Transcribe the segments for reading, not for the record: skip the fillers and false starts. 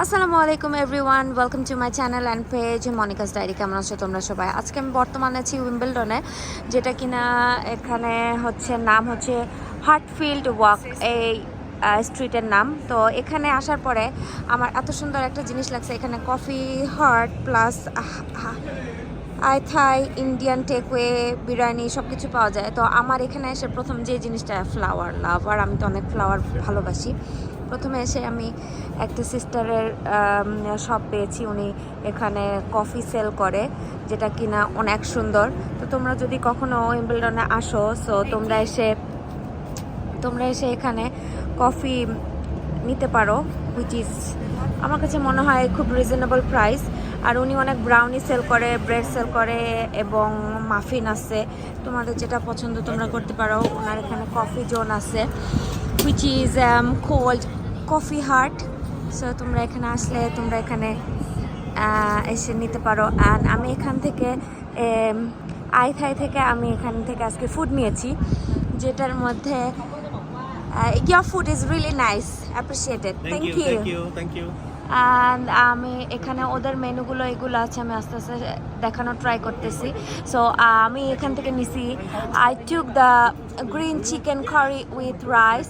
আসসালামু আলাইকুম everyone, welcome to my channel and page Monika's diary. কেমন আছো তোমরা সবাই? আজকে আমি বর্তমানে আছি উইম্বলডনে, যেটা কিনা এখানে নাম হচ্ছে হার্টফিল্ড ওয়াক, এই স্ট্রিটের নাম। তো এখানে আসার পরে আমার এত সুন্দর একটা জিনিস লাগছে। এখানে কফি হার্ট প্লাস থাই ইন্ডিয়ান টেকওয়ে বিরিয়ানি সব কিছু পাওয়া যায়। তো আমার এখানে এসে প্রথম যে জিনিসটা, ফ্লাওয়ার লাভার, আমি তো অনেক ফ্লাওয়ার ভালোবাসি। প্রথমে এসে আমি একটা সিস্টারের শপ পেয়েছি, উনি এখানে কফি সেল করে, যেটা কিনা অনেক সুন্দর। তো তোমরা যদি কখনো উইম্বলডনে আসো, সো তোমরা এসে এখানে কফি নিতে পারো, হুইচ ইজ আমার কাছে মনে হয় খুব রিজনেবল প্রাইস। আর উনি অনেক ব্রাউনি সেল করে, ব্রেড সেল করে এবং মাফিন আছে। তোমাদের যেটা পছন্দ তোমরা করতে পারো। ওনার এখানে কফি জোন আছে, which is cold coffee heart. So তোমরা এখানে আসলে তোমরা এখানে এসে নিতে পারো। অ্যান্ড আমি এখান থেকে থাই থেকে আমি এখান থেকে আজকে ফুড নিয়েছি, যেটার মধ্যে your food is really nice, appreciated, thank you. And আমি এখানে ওদের মেনুগুলো এগুলো আছে, আমি আস্তে আস্তে দেখানোর ট্রাই করতেছি। সো আমি এখান থেকে নিছি, I took the green chicken curry with rice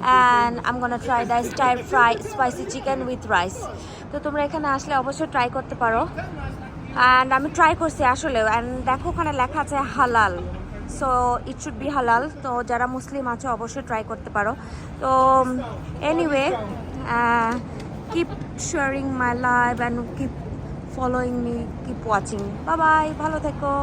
and I am gonna try the star fry spicy chicken with rice. তো তোমরা এখানে আসলে অবশ্যই ট্রাই করতে পারো। অ্যান্ড আমি ট্রাই করছি আসলে, অ্যান্ড দেখো ওখানে লেখা আছে হালাল, সো ইট শুড বি হালাল। তো যারা মুসলিম আছে অবশ্যই ট্রাই করতে পারো। তো anyway, keep sharing my life and keep following me, keep watching. Bye bye, ভালো থেকো।